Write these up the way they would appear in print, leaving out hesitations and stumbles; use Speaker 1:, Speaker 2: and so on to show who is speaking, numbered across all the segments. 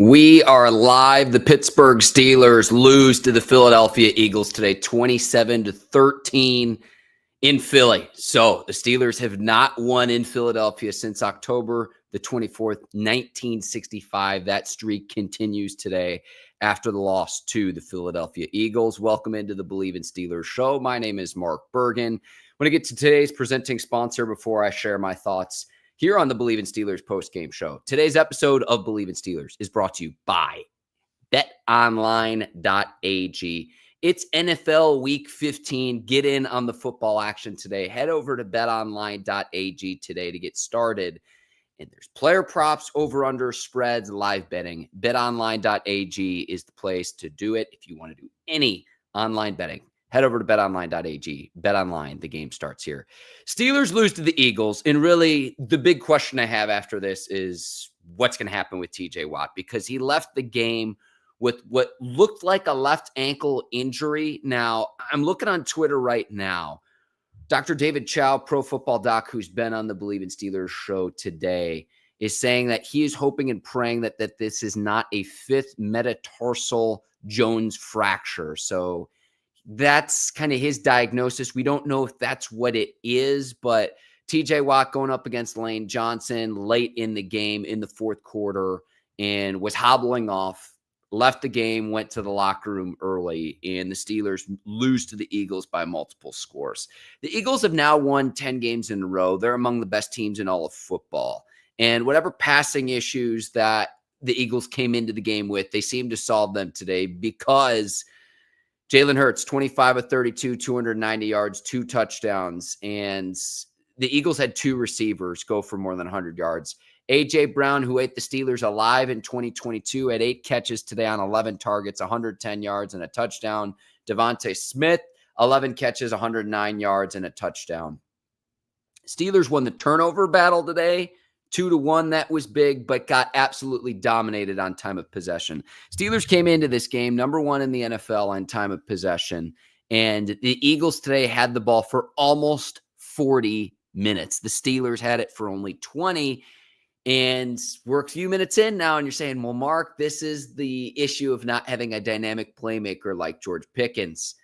Speaker 1: We are live. The Pittsburgh Steelers lose to the Philadelphia Eagles today, 27-13 in Philly. So the Steelers have not won in Philadelphia since October the 24th, 1965. That streak continues today after the loss to the Philadelphia Eagles. Welcome into the Bleav in Steelers show. My name is Mark Bergin. I'm going to get to today's presenting sponsor before I share my thoughts here on the Bleav in Steelers postgame show. Today's episode of Bleav in Steelers is brought to you by betonline.ag. It's NFL Week 15. Get in on the football action today. Head over to betonline.ag today to get started. And there's player props, over-under, spreads, live betting. betonline.ag is the place to do it. If you want to do any online betting, head over to betonline.ag. BetOnline, the game starts here. Steelers lose to the Eagles, and really the big question I have after this is what's going to happen with TJ Watt, because he left the game with what looked like a left ankle injury. Now, I'm looking on Twitter right now. Dr. David Chow, Pro Football Doc, who's been on the Bleav in Steelers show today, is saying that he is hoping and praying that this is not a fifth metatarsal Jones fracture. So that's kind of his diagnosis. We don't know if that's what it is, but TJ Watt going up against Lane Johnson late in the game in the fourth quarter and was hobbling off, left the game, went to the locker room early, and the Steelers lose to the Eagles by multiple scores. The Eagles have now won 10 games in a row. They're among the best teams in all of football. And whatever passing issues that the Eagles came into the game with, they seem to solve them today because Jalen Hurts, 25 of 32, 290 yards, 2 touchdowns. And the Eagles had 2 receivers go for more than 100 yards. A.J. Brown, who ate the Steelers alive in 2022, had 8 catches today on 11 targets, 110 yards and a touchdown. Devontae Smith, 11 catches, 109 yards and a touchdown. Steelers won the turnover battle today, 2-1. That was big, but got absolutely dominated on time of possession. Steelers came into this game number 1 in the NFL on time of possession, and the Eagles today had the ball for almost 40 minutes. The Steelers had it for only 20, and we're a few minutes in now, and you're saying, well, Mark, this is the issue of not having a dynamic playmaker like George Pickens.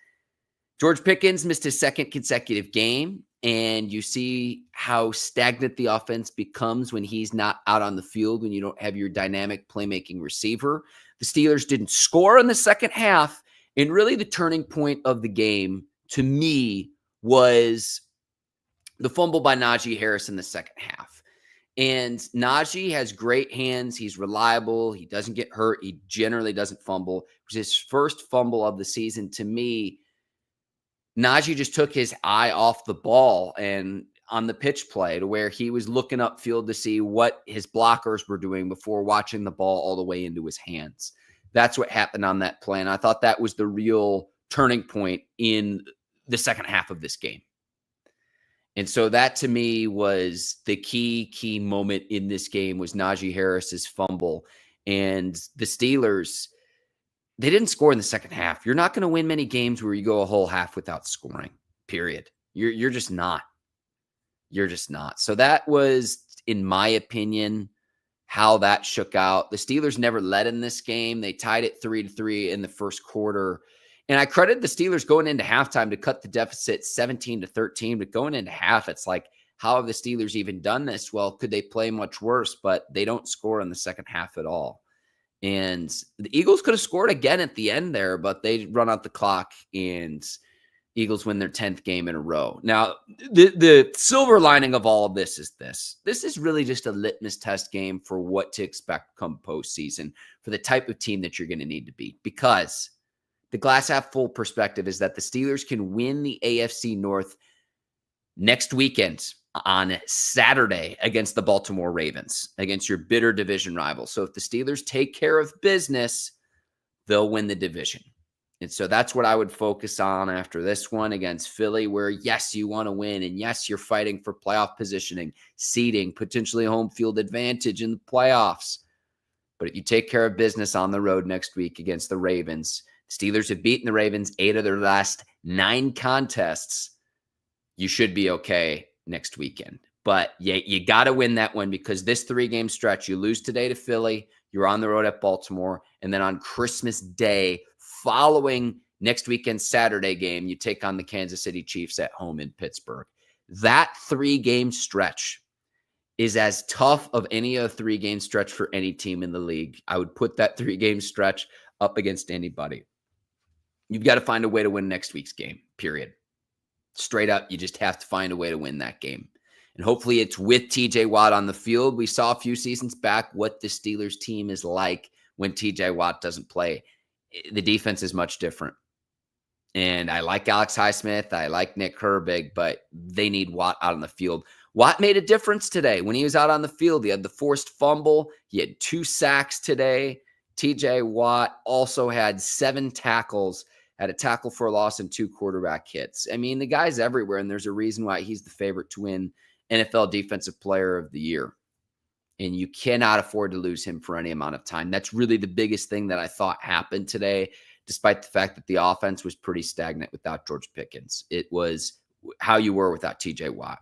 Speaker 1: George Pickens missed his second consecutive game, and you see how stagnant the offense becomes when he's not out on the field, when you don't have your dynamic playmaking receiver. The Steelers didn't score in the second half, and really the turning point of the game to me was the fumble by Najee Harris in the second half. And Najee has great hands. He's reliable. He doesn't get hurt. He generally doesn't fumble. It was his first fumble of the season. To me, Najee just took his eye off the ball and on the pitch play to where he was looking upfield to see what his blockers were doing before watching the ball all the way into his hands. That's what happened on that play. And I thought that was the real turning point in the second half of this game. And so that to me was the key moment in this game was Najee Harris's fumble. And the Steelers, they didn't score in the second half. You're not going to win many games where you go a whole half without scoring, period. You're just not. You're just not. So that was, in my opinion, how that shook out. The Steelers never led in this game. They tied it 3-3 in the first quarter. And I credit the Steelers going into halftime to cut the deficit 17-13. But going into half, it's like, how have the Steelers even done this? Well, could they play much worse? But they don't score in the second half at all. And the Eagles could have scored again at the end there, but they run out the clock and Eagles win their 10th game in a row. Now, the silver lining of all of this is this. This is really just a litmus test game for what to expect come postseason for the type of team that you're going to need to beat. Because the glass half full perspective is that the Steelers can win the AFC North next weekend on Saturday against the Baltimore Ravens, against your bitter division rival. So if the Steelers take care of business, they'll win the division. And so that's what I would focus on after this one against Philly, where, yes, you want to win. And yes, you're fighting for playoff positioning, seeding, potentially home field advantage in the playoffs. But if you take care of business on the road next week against the Ravens, Steelers have beaten the Ravens 8 of their last 9 contests. You should be okay next weekend. But you got to win that one, because this 3-game stretch, you lose today to Philly, You're on the road at Baltimore. And then on Christmas Day, following next weekend's Saturday game, you take on the Kansas City Chiefs at home in Pittsburgh. That 3-game stretch is as tough of any other 3-game stretch for any team in the league. I would put that 3-game stretch up against anybody. You've got to find a way to win next week's game, period. Straight up, you just have to find a way to win that game. And hopefully it's with TJ Watt on the field. We saw a few seasons back what the Steelers team is like when TJ Watt doesn't play. The defense is much different. And I like Alex Highsmith. I like Nick Herbig, but they need Watt out on the field. Watt made a difference today. When he was out on the field, he had the forced fumble. He had 2 sacks today. TJ Watt also had 7 tackles, had a tackle for a loss and 2 quarterback hits. I mean, the guy's everywhere, and there's a reason why he's the favorite to win NFL Defensive Player of the Year. And you cannot afford to lose him for any amount of time. That's really the biggest thing that I thought happened today, despite the fact that the offense was pretty stagnant without George Pickens. It was how you were without TJ Watt.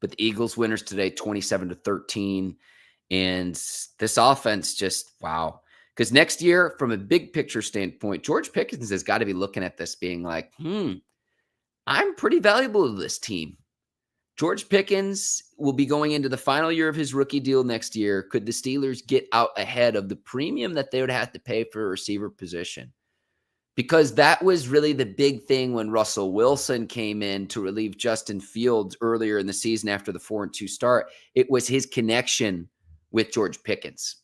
Speaker 1: But the Eagles winners today, 27-13. And this offense just, wow. Because next year, from a big picture standpoint, George Pickens has got to be looking at this being like, I'm pretty valuable to this team. George Pickens will be going into the final year of his rookie deal next year. Could the Steelers get out ahead of the premium that they would have to pay for a receiver position? Because that was really the big thing when Russell Wilson came in to relieve Justin Fields earlier in the season after the 4-2 start. It was his connection with George Pickens.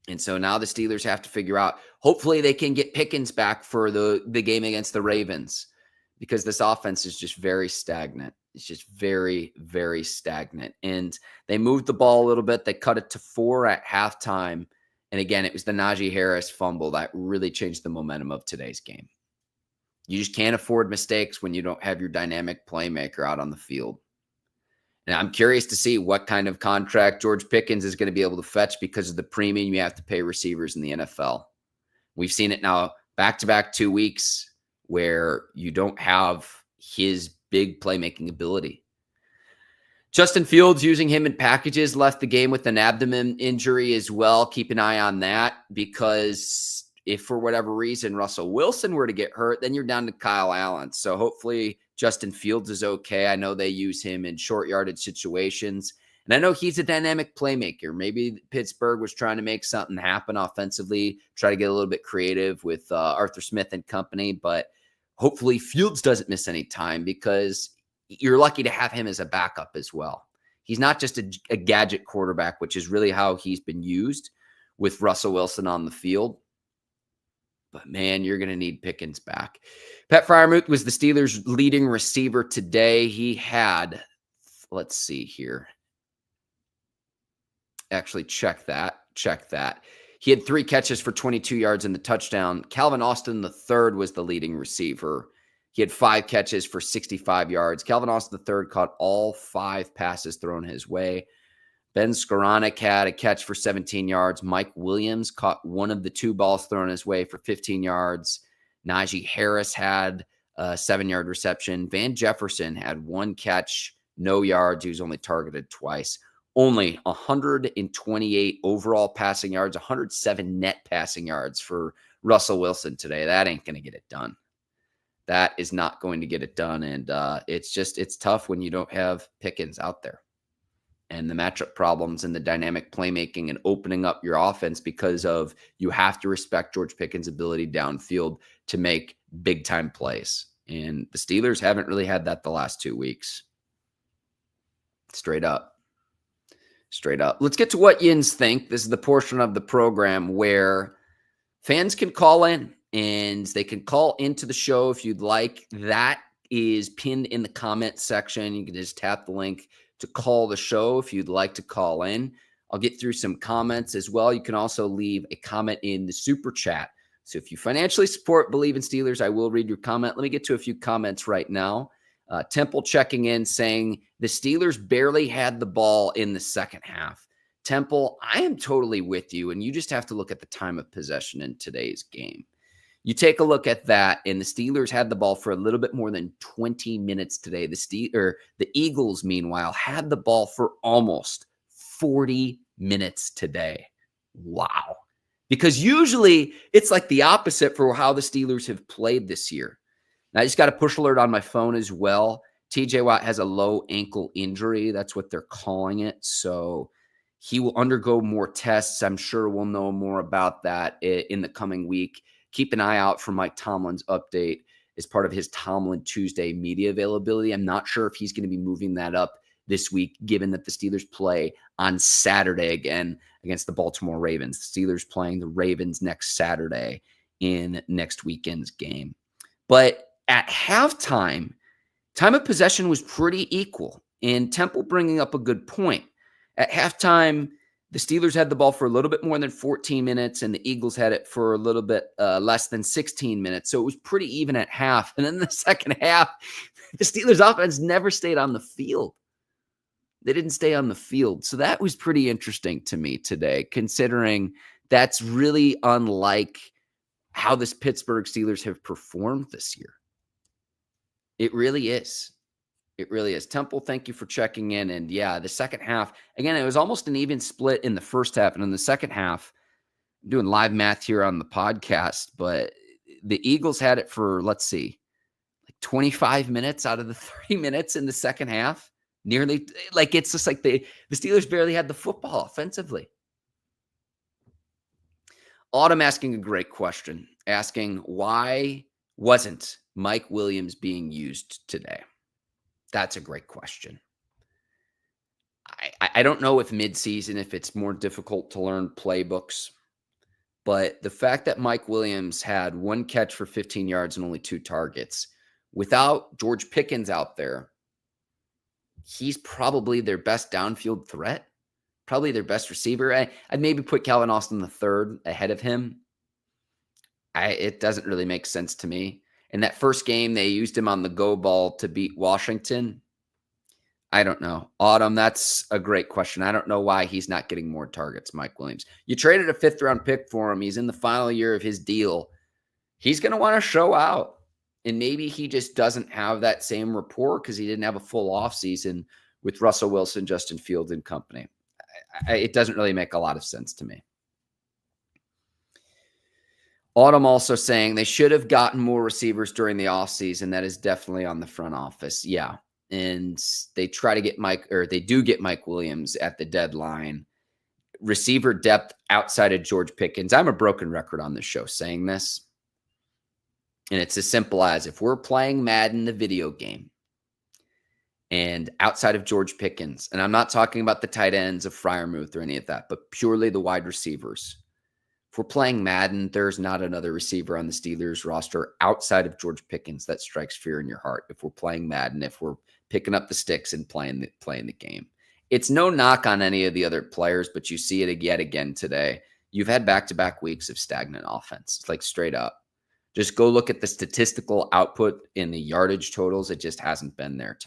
Speaker 1: And so now the Steelers have to figure out, hopefully they can get Pickens back for the game against the Ravens, because this offense is just very stagnant. It's just very, very stagnant. And they moved the ball a little bit. They cut it to 4 at halftime. And again, it was the Najee Harris fumble that really changed the momentum of today's game. You just can't afford mistakes when you don't have your dynamic playmaker out on the field. And I'm curious to see what kind of contract George Pickens is going to be able to fetch because of the premium you have to pay receivers in the NFL. We've seen it now back-to-back 2 weeks where you don't have his big playmaking ability. Justin Fields, using him in packages, left the game with an abdomen injury as well. Keep an eye on that, because if for whatever reason Russell Wilson were to get hurt, then you're down to Kyle Allen. So hopefully Justin Fields is okay. I know they use him in short yardage situations. And I know he's a dynamic playmaker. Maybe Pittsburgh was trying to make something happen offensively, try to get a little bit creative with Arthur Smith and company. But hopefully Fields doesn't miss any time, because you're lucky to have him as a backup as well. He's not just a gadget quarterback, which is really how he's been used with Russell Wilson on the field. But, man, you're going to need Pickens back. Pat Freiermuth was the Steelers' leading receiver today. He had, let's see here. Actually, check that. He had 3 catches for 22 yards and the touchdown. Calvin Austin III was the leading receiver. He had 5 catches for 65 yards. Calvin Austin III caught all 5 passes thrown his way. Ben Skoranek had a catch for 17 yards. Mike Williams caught one of the 2 balls thrown his way for 15 yards. Najee Harris had a 7-yard reception. Van Jefferson had 1 catch, no yards. He was only targeted twice. Only 128 overall passing yards, 107 net passing yards for Russell Wilson today. That ain't going to get it done. That is not going to get it done. And it's tough when you don't have Pickens out there. And the matchup problems and the dynamic playmaking and opening up your offense, because of you have to respect George Pickens' ability downfield to make big-time plays. And the Steelers haven't really had that the last 2 weeks. Straight up. Let's get to what Yins think. This is the portion of the program where fans can call in, and they can call into the show if you'd like. That is pinned in the comment section. You can just tap the link to call the show if you'd like to call in. I'll get through some comments as well. You can also leave a comment in the super chat. So if you financially support Bleav in Steelers, I will read your comment. Let me get to a few comments right now. Temple checking in saying the Steelers barely had the ball in the second half. Temple, I am totally with you, and you just have to look at the time of possession in today's game. You take a look at that, and the Steelers had the ball for a little bit more than 20 minutes today. The Eagles, meanwhile, had the ball for almost 40 minutes today. Wow. Because usually it's like the opposite for how the Steelers have played this year. And I just got a push alert on my phone as well. TJ Watt has a low ankle injury. That's what they're calling it. So he will undergo more tests. I'm sure we'll know more about that in the coming week. Keep an eye out for Mike Tomlin's update as part of his Tomlin Tuesday media availability. I'm not sure if he's going to be moving that up this week, given that the Steelers play on Saturday again against the Baltimore Ravens. The Steelers playing the Ravens next Saturday in next weekend's game. But at halftime, time of possession was pretty equal, and Temple bringing up a good point. At halftime, the Steelers had the ball for a little bit more than 14 minutes, and the Eagles had it for a little bit less than 16 minutes. So it was pretty even at half. And then in the second half, the Steelers offense never stayed on the field. They didn't stay on the field. So that was pretty interesting to me today, considering that's really unlike how this Pittsburgh Steelers have performed this year. It really is. It really is. Temple, thank you for checking in. And yeah, the second half, again, it was almost an even split in the first half. And in the second half, I'm doing live math here on the podcast, but the Eagles had it for, let's see, like 25 minutes out of the 30 minutes in the second half. Nearly, like it's just like the Steelers barely had the football offensively. Autumn asking a great question, asking why wasn't Mike Williams being used today? That's a great question. I don't know if midseason, if it's more difficult to learn playbooks, but the fact that Mike Williams had one catch for 15 yards and only 2 targets, without George Pickens out there, he's probably their best downfield threat, probably their best receiver. I'd maybe put Calvin Austin III ahead of him. It doesn't really make sense to me. In that first game, they used him on the go ball to beat Washington. I don't know. Autumn, that's a great question. I don't know why he's not getting more targets, Mike Williams. You traded a 5th-round pick for him. He's in the final year of his deal. He's going to want to show out. And maybe he just doesn't have that same rapport because he didn't have a full offseason with Russell Wilson, Justin Fields, and company. It doesn't really make a lot of sense to me. Autumn also saying they should have gotten more receivers during the offseason. That is definitely on the front office. Yeah. And they try to get they do get Mike Williams at the deadline. Receiver depth outside of George Pickens. I'm a broken record on this show saying this. And it's as simple as if we're playing Madden, the video game, and outside of George Pickens, and I'm not talking about the tight ends of Freiermuth or any of that, but purely the wide receivers. If we're playing Madden, there's not another receiver on the Steelers roster outside of George Pickens that strikes fear in your heart. If we're playing Madden, if we're picking up the sticks and playing the game. It's no knock on any of the other players, but you see it yet again today. You've had back-to-back weeks of stagnant offense. It's like straight up. Just go look at the statistical output in the yardage totals. It just hasn't been there.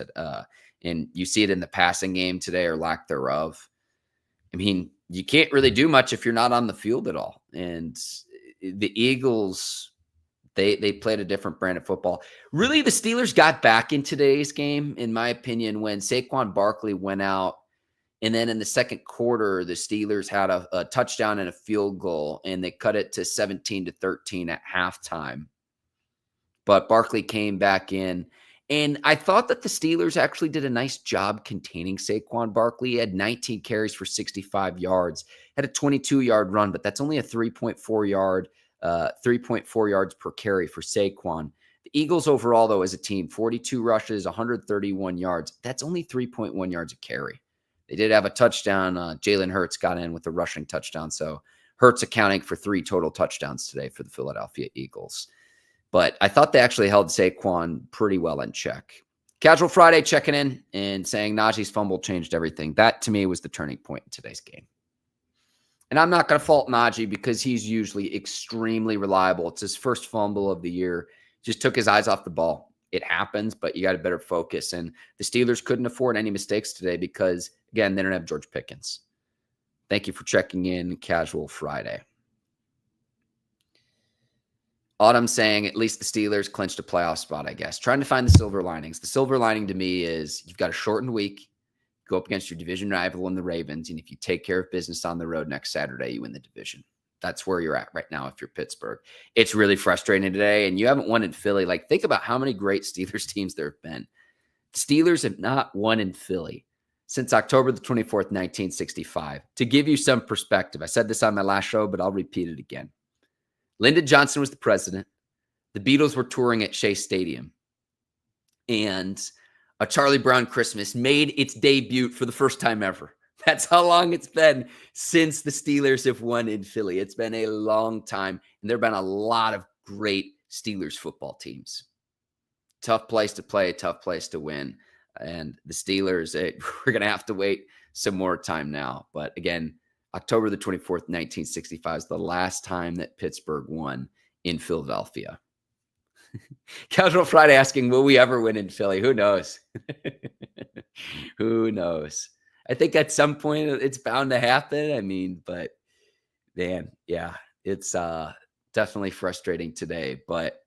Speaker 1: And you see it in the passing game today or lack thereof. I mean, you can't really do much if you're not on the field at all. And the Eagles, they played a different brand of football. Really, the Steelers got back in today's game, in my opinion, when Saquon Barkley went out. And then in the second quarter, the Steelers had a touchdown and a field goal, and they cut it to 17-13 at halftime. But Barkley came back in, and I thought that the Steelers actually did a nice job containing Saquon Barkley. He had 19 carries for 65 yards, had a 22-yard run, but that's only a 3.4 yards per carry for Saquon. The Eagles overall, though, as a team, 42 rushes, 131 yards. That's only 3.1 yards a carry. They did have a touchdown. Jalen Hurts got in with a rushing touchdown. So Hurts accounting for 3 total touchdowns today for the Philadelphia Eagles. But I thought they actually held Saquon pretty well in check. Casual Friday checking in and saying Najee's fumble changed everything. That, to me, was the turning point in today's game. And I'm not going to fault Najee because he's usually extremely reliable. It's his first fumble of the year. Just took his eyes off the ball. It happens, but you got to better focus. And the Steelers couldn't afford any mistakes today because, again, they don't have George Pickens. Thank you for checking in, Casual Friday. Autumn saying at least the Steelers clinched a playoff spot, I guess. Trying to find the silver linings. The silver lining to me is you've got a shortened week. go up against your division rival in the Ravens. And if you take care of business on the road next Saturday, you win the division. That's where you're at right now if you're Pittsburgh. It's really frustrating today, and you haven't won in Philly. Like, think about how many great Steelers teams there have been. Steelers have not won in Philly since October the 24th, 1965. To give you some perspective, I said this on my last show, but I'll repeat it again. Lyndon Johnson was the president. The Beatles were touring at Shea Stadium. And A Charlie Brown Christmas made its debut for the first time ever. That's how long it's been since the Steelers have won in Philly. It's been a long time, and there have been a lot of great Steelers football teams. Tough place to play, tough place to win. And the Steelers, we're going to have to wait some more time now. But again, October the 24th, 1965 is the last time that Pittsburgh won in Philadelphia. Casual Friday asking, will we ever win in Philly? Who knows? Who knows? I think at some point it's bound to happen. I mean, but man, yeah, it's definitely frustrating today. But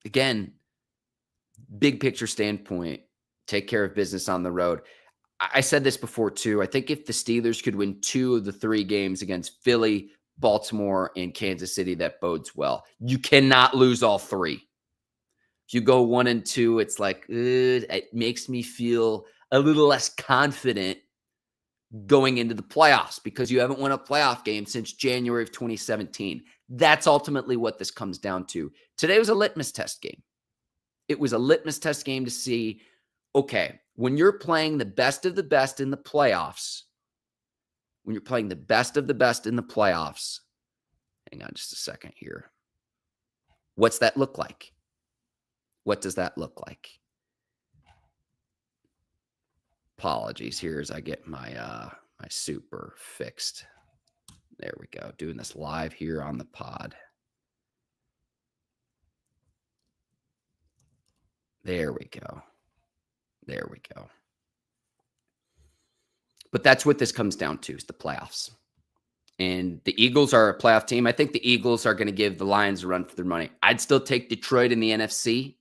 Speaker 1: again, big picture standpoint, take care of business on the road. I said this before too. I think if the Steelers could win 2 of the 3 games against Philly, Baltimore, and Kansas City, that bodes well. You cannot lose all 3. If you go 1-2, it's like, it makes me feel a little less confident going into the playoffs because you haven't won a playoff game since January of 2017. That's ultimately what this comes down to. Today was a litmus test game. It was a litmus test game to see, okay, when you're playing the best of the best in the playoffs, hang on just a second here. What's that look like? What does that look like? Apologies here as I get my my super fixed. There we go. Doing this live here on the pod. There we go. But that's what this comes down to, is the playoffs. And the Eagles are a playoff team. I think the Eagles are going to give the Lions a run for their money. I'd still take Detroit in the NFC.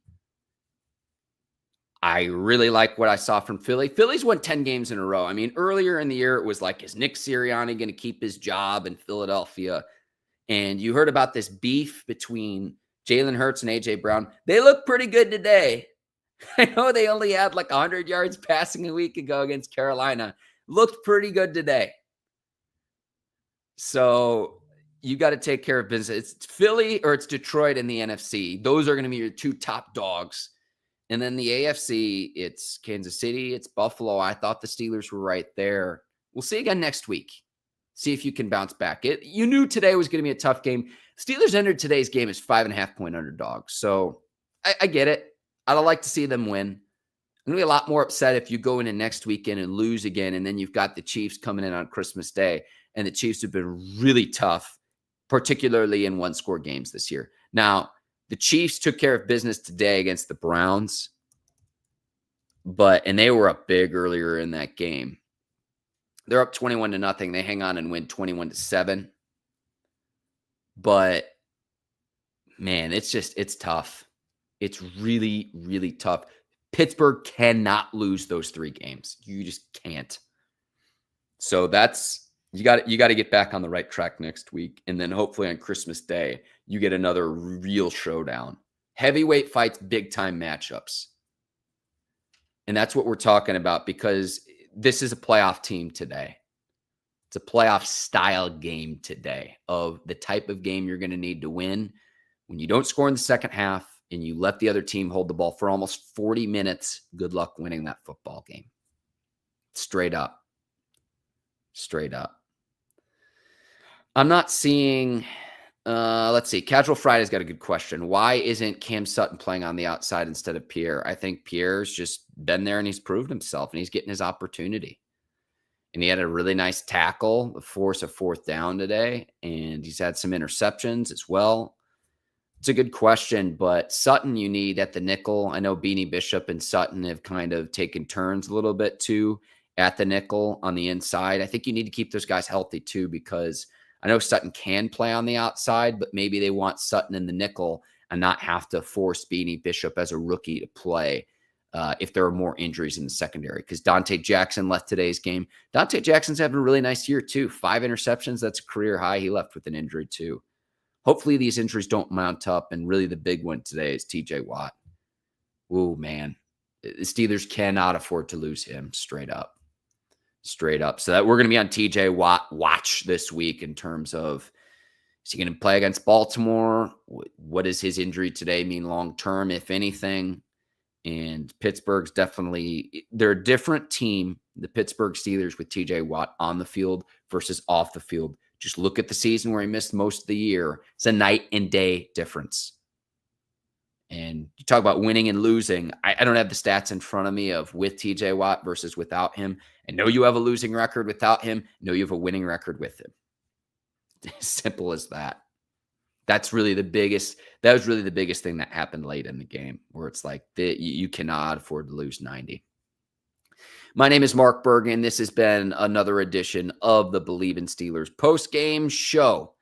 Speaker 1: I really like what I saw from Philly. Philly's won 10 games in a row. I mean, earlier in the year, it was like, is Nick Sirianni going to keep his job in Philadelphia? And you heard about this beef between Jalen Hurts and A.J. Brown. They look pretty good today. I know they only had like 100 yards passing a week ago against Carolina. Looked pretty good today. So you got to take care of business. It's Philly or it's Detroit in the NFC. Those are going to be your 2 top dogs. And then the AFC, it's Kansas City, it's Buffalo. I thought the Steelers were right there. We'll see again next week. See if you can bounce back. You knew today was going to be a tough game. Steelers entered today's game as 5.5-point underdogs. So I get it. I'd like to see them win. I'm going to be a lot more upset if you go into next weekend and lose again, and then you've got the Chiefs coming in on Christmas Day, and the Chiefs have been really tough, particularly in one-score games this year. Now, the Chiefs took care of business today against the Browns, and they were up big earlier in that game. They're up 21-0. They hang on and win 21-7. But man, it's tough. It's really, really tough. Pittsburgh cannot lose those 3 games. You just can't. So you got to get back on the right track next week. And then hopefully on Christmas Day, you get another real showdown. Heavyweight fights, big time matchups. And that's what we're talking about, because this is a playoff team today. It's a playoff style game today, of the type of game you're going to need to win when you don't score in the second half and you let the other team hold the ball for almost 40 minutes. Good luck winning that football game. Straight up. I'm not seeing, let's see. Casual Friday's got a good question. Why isn't Cam Sutton playing on the outside instead of Pierre? I think Pierre's just been there and he's proved himself and he's getting his opportunity. And he had a really nice tackle to force a 4th down today. And he's had some interceptions as well. It's a good question, but Sutton you need at the nickel. I know Beanie Bishop and Sutton have kind of taken turns a little bit too at the nickel on the inside. I think you need to keep those guys healthy too, because I know Sutton can play on the outside, but maybe they want Sutton in the nickel and not have to force Beanie Bishop as a rookie to play if there are more injuries in the secondary, because Dante Jackson left today's game. Dante Jackson's having a really nice year too. 5 interceptions. That's a career high. He left with an injury too. Hopefully these injuries don't mount up. And really the big one today is TJ Watt. Oh, man. The Steelers cannot afford to lose him straight up. Straight up. So that we're going to be on TJ Watt watch this week in terms of, is he going to play against Baltimore? What does his injury today mean long-term, if anything? And Pittsburgh's definitely, they're a different team, the Pittsburgh Steelers, with TJ Watt on the field versus off the field. Just look at the season where he missed most of the year. It's a night and day difference. And you talk about winning and losing. I don't have the stats in front of me of with TJ Watt versus without him. I know you have a losing record without him. I know you have a winning record with him. Simple as that. That's really the biggest. That was really the biggest thing that happened late in the game, where it's like you cannot afford to lose 90. My name is Mark Bergin. This has been another edition of the Bleav in Steelers post-game show.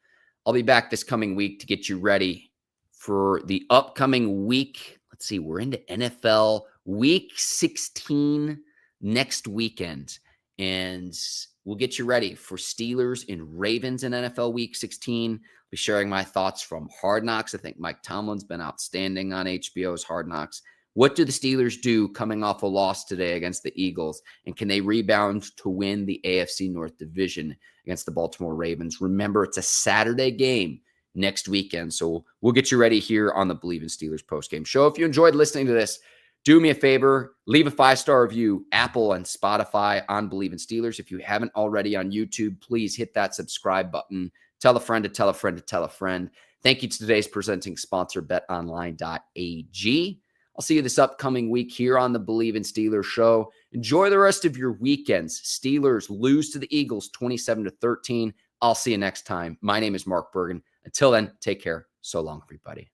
Speaker 1: I'll be back this coming week to get you ready for the upcoming week. Let's see, we're into NFL week 16 next weekend, and we'll get you ready for Steelers and Ravens in NFL week 16. I'll be sharing my thoughts from Hard Knocks. I think Mike Tomlin's been outstanding on HBO's Hard Knocks. What do the Steelers do coming off a loss today against the Eagles? And can they rebound to win the AFC North Division against the Baltimore Ravens? Remember, it's a Saturday game next weekend. So we'll get you ready here on the Bleav in Steelers postgame show. If you enjoyed listening to this, do me a favor, leave a 5-star review, Apple and Spotify on Bleav in Steelers. If you haven't already on YouTube, please hit that subscribe button. Tell a friend to tell a friend to tell a friend. Thank you to today's presenting sponsor, betonline.ag. I'll see you this upcoming week here on the Bleav in Steelers show. Enjoy the rest of your weekends. Steelers lose to the Eagles 27-13. I'll see you next time. My name is Mark Bergin. Until then, take care. So long, everybody.